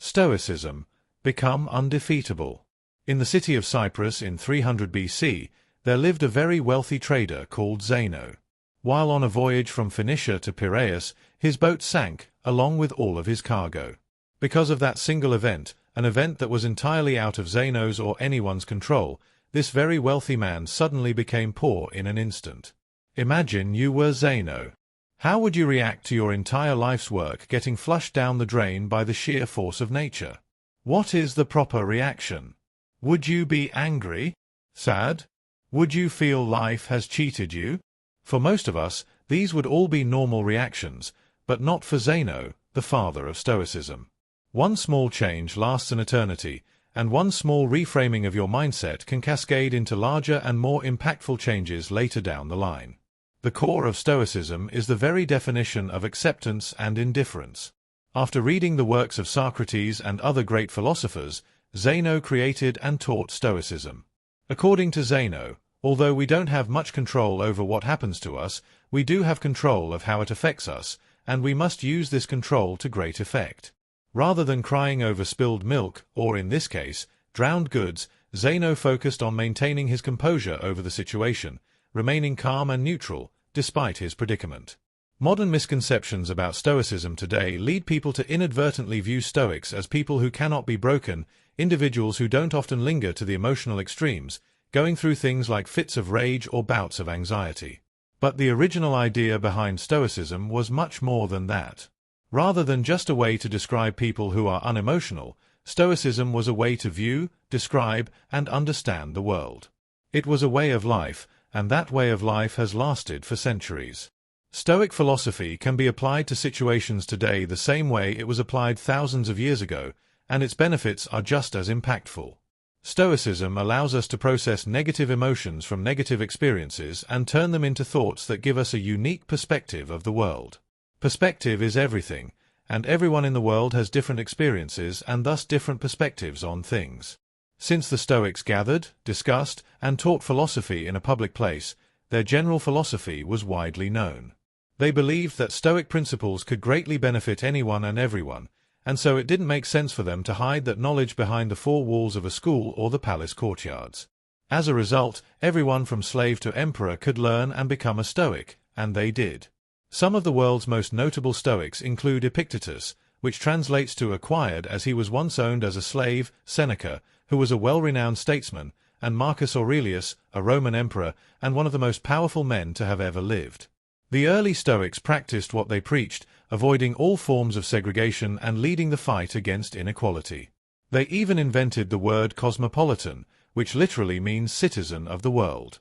Stoicism, become undefeatable. In the city of Cyprus in 300 BC, there lived a very wealthy trader called Zeno. While on a voyage from Phoenicia to Piraeus, his boat sank, along with all of his cargo. Because of that single event, an event that was entirely out of Zeno's or anyone's control, this very wealthy man suddenly became poor in an instant. Imagine you were Zeno. How would you react to your entire life's work getting flushed down the drain by the sheer force of nature? What is the proper reaction? Would you be angry? Sad? Would you feel life has cheated you? For most of us, these would all be normal reactions, but not for Zeno, the father of Stoicism. One small change lasts an eternity, and one small reframing of your mindset can cascade into larger and more impactful changes later down the line. The core of Stoicism is the very definition of acceptance and indifference. After reading the works of Socrates and other great philosophers, Zeno created and taught Stoicism. According to Zeno, although we don't have much control over what happens to us, we do have control of how it affects us, and we must use this control to great effect. Rather than crying over spilled milk, or in this case, drowned goods, Zeno focused on maintaining his composure over the situation, remaining calm and neutral, despite his predicament. Modern misconceptions about Stoicism today lead people to inadvertently view Stoics as people who cannot be broken, individuals who don't often linger to the emotional extremes, going through things like fits of rage or bouts of anxiety. But the original idea behind Stoicism was much more than that. Rather than just a way to describe people who are unemotional, Stoicism was a way to view, describe, and understand the world. It was a way of life, and that way of life has lasted for centuries. Stoic philosophy can be applied to situations today the same way it was applied thousands of years ago, and its benefits are just as impactful. Stoicism allows us to process negative emotions from negative experiences and turn them into thoughts that give us a unique perspective of the world. Perspective is everything, and everyone in the world has different experiences and thus different perspectives on things. Since the Stoics gathered, discussed, and taught philosophy in a public place, their general philosophy was widely known. They believed that Stoic principles could greatly benefit anyone and everyone, and so it didn't make sense for them to hide that knowledge behind the four walls of a school or the palace courtyards. As a result, everyone from slave to emperor could learn and become a Stoic, and they did. Some of the world's most notable Stoics include Epictetus, which translates to acquired as he was once owned as a slave, Seneca, who was a well-renowned statesman, and Marcus Aurelius, a Roman emperor and one of the most powerful men to have ever lived. The early Stoics practiced what they preached, avoiding all forms of segregation and leading the fight against inequality. They even invented the word cosmopolitan, which literally means citizen of the world.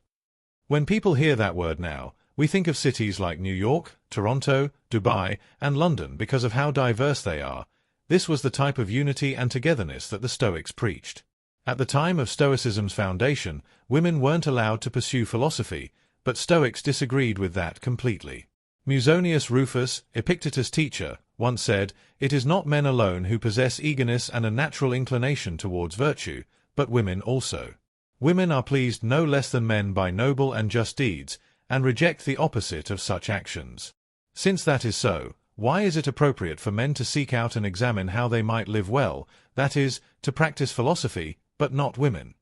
When people hear that word now, we think of cities like New York, Toronto, Dubai, and London because of how diverse they are. This was the type of unity and togetherness that the Stoics preached. At the time of Stoicism's foundation, women weren't allowed to pursue philosophy, but Stoics disagreed with that completely. Musonius Rufus, Epictetus' teacher, once said, "It is not men alone who possess eagerness and a natural inclination towards virtue, but women also. Women are pleased no less than men by noble and just deeds, and reject the opposite of such actions." Since that is so, why is it appropriate for men to seek out and examine how they might live well, that is, to practice philosophy, but not women?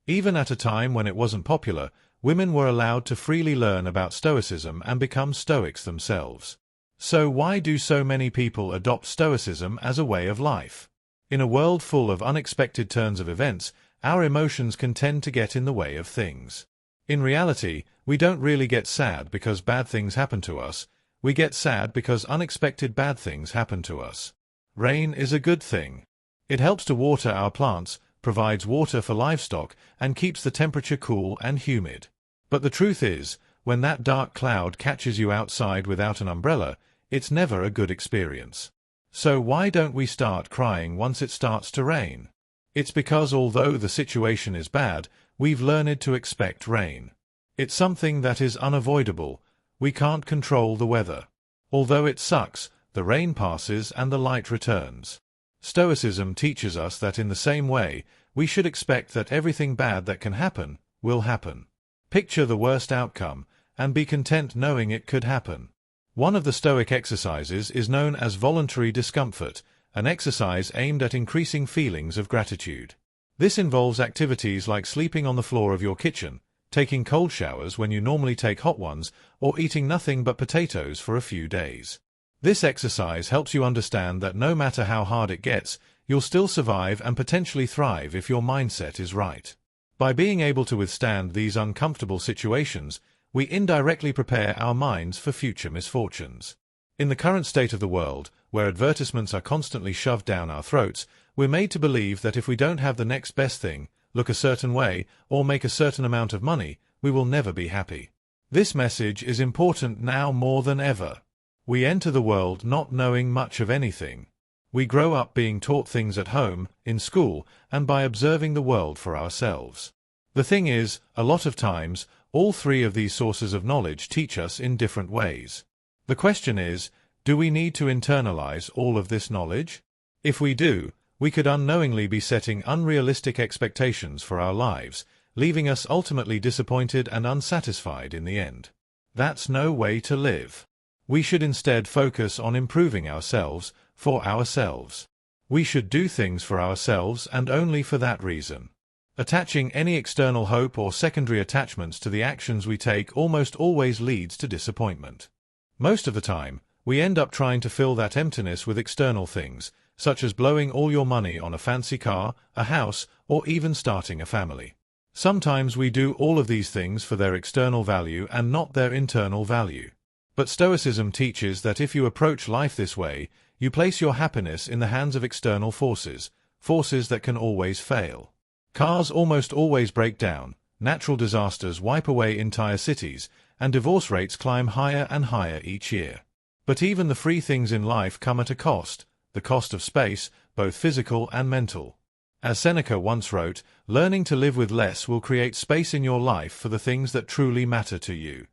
Even at a time when it wasn't popular, women were allowed to freely learn about Stoicism and become Stoics themselves. So why do so many people adopt Stoicism as a way of life? In a world full of unexpected turns of events, our emotions can tend to get in the way of things. In reality, we don't really get sad because bad things happen to us. We get sad because unexpected bad things happen to us. Rain is a good thing. It helps to water our plants, provides water for livestock, and keeps the temperature cool and humid. But the truth is, when that dark cloud catches you outside without an umbrella, it's never a good experience. So why don't we start crying once it starts to rain? It's because although the situation is bad, we've learned to expect rain. It's something that is unavoidable. We can't control the weather. Although it sucks, the rain passes and the light returns. Stoicism teaches us that in the same way, we should expect that everything bad that can happen will happen. Picture the worst outcome, and be content knowing it could happen. One of the Stoic exercises is known as voluntary discomfort, an exercise aimed at increasing feelings of gratitude. This involves activities like sleeping on the floor of your kitchen, taking cold showers when you normally take hot ones, or eating nothing but potatoes for a few days. This exercise helps you understand that no matter how hard it gets, you'll still survive and potentially thrive if your mindset is right. By being able to withstand these uncomfortable situations, we indirectly prepare our minds for future misfortunes. In the current state of the world, where advertisements are constantly shoved down our throats, we're made to believe that if we don't have the next best thing, look a certain way, or make a certain amount of money, we will never be happy. This message is important now more than ever. We enter the world not knowing much of anything. We grow up being taught things at home, in school, and by observing the world for ourselves. The thing is, a lot of times, all three of these sources of knowledge teach us in different ways. The question is, do we need to internalize all of this knowledge? If we do, we could unknowingly be setting unrealistic expectations for our lives, leaving us ultimately disappointed and unsatisfied in the end. That's no way to live. We should instead focus on improving ourselves, for ourselves. We should do things for ourselves and only for that reason. Attaching any external hope or secondary attachments to the actions we take almost always leads to disappointment. Most of the time, we end up trying to fill that emptiness with external things, such as blowing all your money on a fancy car, a house, or even starting a family. Sometimes we do all of these things for their external value and not their internal value. But Stoicism teaches that if you approach life this way, you place your happiness in the hands of external forces, forces that can always fail. Cars almost always break down, natural disasters wipe away entire cities, and divorce rates climb higher and higher each year. But even the free things in life come at a cost, the cost of space, both physical and mental. As Seneca once wrote, learning to live with less will create space in your life for the things that truly matter to you.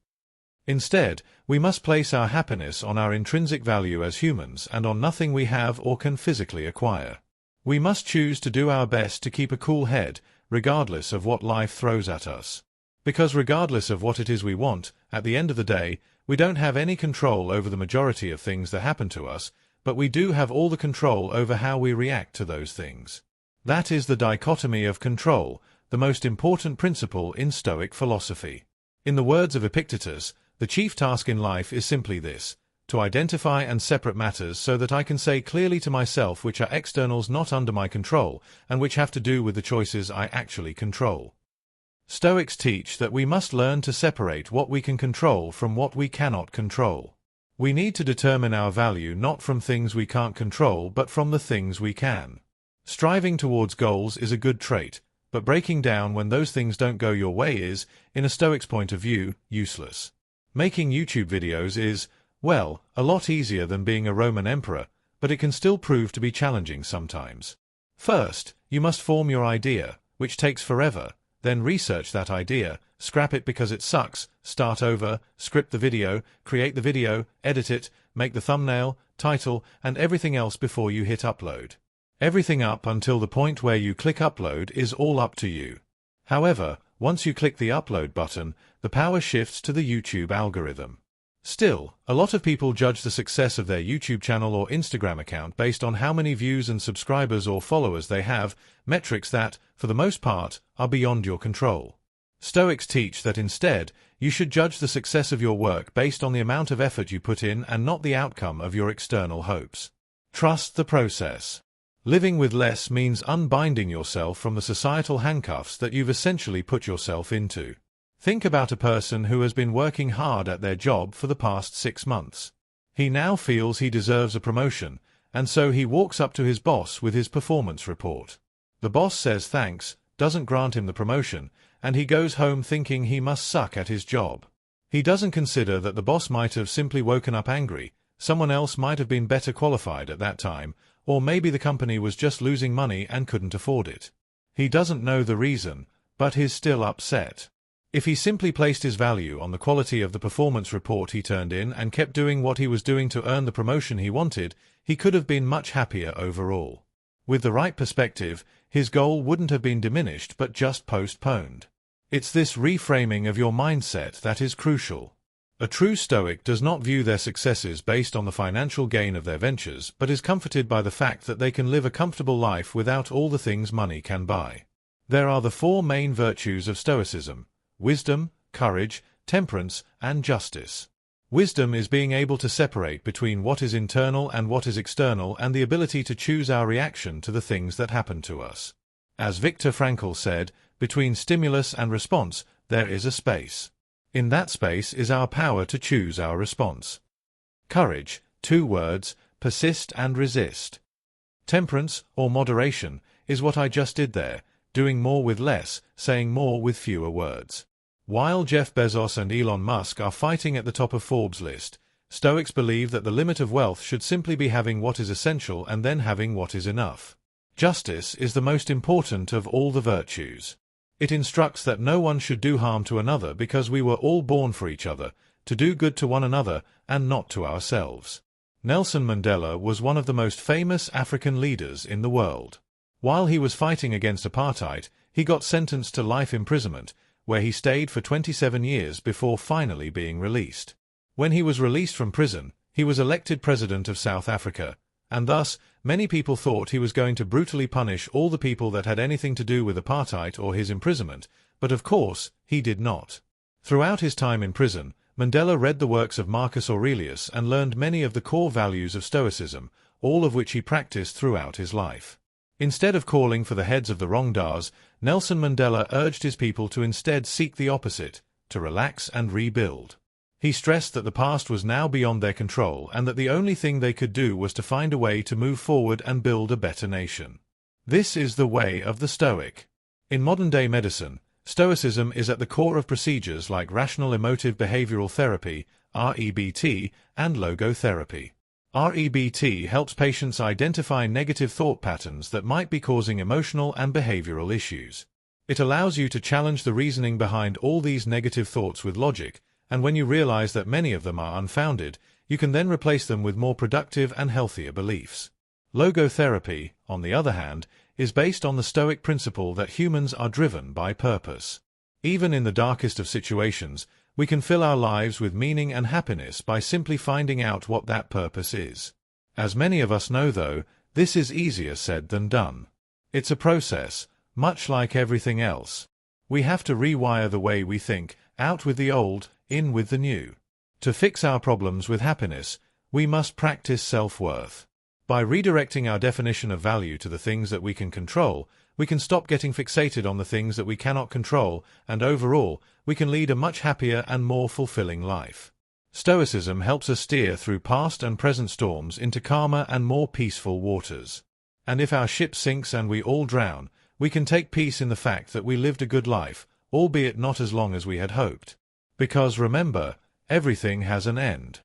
Instead, we must place our happiness on our intrinsic value as humans and on nothing we have or can physically acquire. We must choose to do our best to keep a cool head, regardless of what life throws at us. Because regardless of what it is we want, at the end of the day, we don't have any control over the majority of things that happen to us, but we do have all the control over how we react to those things. That is the dichotomy of control, the most important principle in Stoic philosophy. In the words of Epictetus, the chief task in life is simply this: to identify and separate matters so that I can say clearly to myself which are externals not under my control, and which have to do with the choices I actually control. Stoics teach that we must learn to separate what we can control from what we cannot control. We need to determine our value not from things we can't control but from the things we can. Striving towards goals is a good trait, but breaking down when those things don't go your way is, in a Stoic's point of view, useless. Making YouTube videos is, well, a lot easier than being a Roman emperor, but it can still prove to be challenging sometimes. First, you must form your idea, which takes forever, then research that idea, scrap it because it sucks, start over, script the video, create the video, edit it, make the thumbnail, title, and everything else before you hit upload. Everything up until the point where you click upload is all up to you. However, once you click the upload button, the power shifts to the YouTube algorithm. Still, a lot of people judge the success of their YouTube channel or Instagram account based on how many views and subscribers or followers they have, metrics that, for the most part, are beyond your control. Stoics teach that instead, you should judge the success of your work based on the amount of effort you put in and not the outcome of your external hopes. Trust the process. Living with less means unbinding yourself from the societal handcuffs that you've essentially put yourself into. Think about a person who has been working hard at their job for the past 6 months. He now feels he deserves a promotion, and so he walks up to his boss with his performance report. The boss says thanks, doesn't grant him the promotion, and he goes home thinking he must suck at his job. He doesn't consider that the boss might have simply woken up angry, someone else might have been better qualified at that time, or maybe the company was just losing money and couldn't afford it. He doesn't know the reason, but he's still upset. If he simply placed his value on the quality of the performance report he turned in and kept doing what he was doing to earn the promotion he wanted, he could have been much happier overall. With the right perspective, his goal wouldn't have been diminished but just postponed. It's this reframing of your mindset that is crucial. A true Stoic does not view their successes based on the financial gain of their ventures, but is comforted by the fact that they can live a comfortable life without all the things money can buy. There are the four main virtues of Stoicism: wisdom, courage, temperance, and justice. Wisdom is being able to separate between what is internal and what is external, and the ability to choose our reaction to the things that happen to us. As Viktor Frankl said, between stimulus and response, there is a space. In that space is our power to choose our response. Courage, 2 words, persist and resist. Temperance, or moderation, is what I just did there, doing more with less, saying more with fewer words. While Jeff Bezos and Elon Musk are fighting at the top of Forbes' list, Stoics believe that the limit of wealth should simply be having what is essential and then having what is enough. Justice is the most important of all the virtues. It instructs that no one should do harm to another because we were all born for each other, to do good to one another and not to ourselves. Nelson Mandela was one of the most famous African leaders in the world. While he was fighting against apartheid, he got sentenced to life imprisonment, where he stayed for 27 years before finally being released. When he was released from prison, he was elected president of South Africa, and thus many people thought he was going to brutally punish all the people that had anything to do with apartheid or his imprisonment, but of course he did not. Throughout his time in prison, Mandela read the works of Marcus Aurelius and learned many of the core values of Stoicism, all of which he practiced throughout his life. Instead of calling for the heads of the wrongdoers, Nelson Mandela urged his people to instead seek the opposite, to relax and rebuild. He stressed that the past was now beyond their control and that the only thing they could do was to find a way to move forward and build a better nation. This is the way of the Stoic. In modern-day medicine, Stoicism is at the core of procedures like rational emotive behavioral therapy, REBT, and logotherapy. REBT helps patients identify negative thought patterns that might be causing emotional and behavioral issues. It allows you to challenge the reasoning behind all these negative thoughts with logic, and when you realize that many of them are unfounded, you can then replace them with more productive and healthier beliefs. Logotherapy, on the other hand, is based on the Stoic principle that humans are driven by purpose. Even in the darkest of situations, we can fill our lives with meaning and happiness by simply finding out what that purpose is. As many of us know, though, this is easier said than done. It's a process, much like everything else. We have to rewire the way we think, out with the old, in with the new. To fix our problems with happiness, we must practice self-worth. By redirecting our definition of value to the things that we can control, we can stop getting fixated on the things that we cannot control, and overall, we can lead a much happier and more fulfilling life. Stoicism helps us steer through past and present storms into calmer and more peaceful waters. And if our ship sinks and we all drown, we can take peace in the fact that we lived a good life, albeit not as long as we had hoped. Because remember, everything has an end.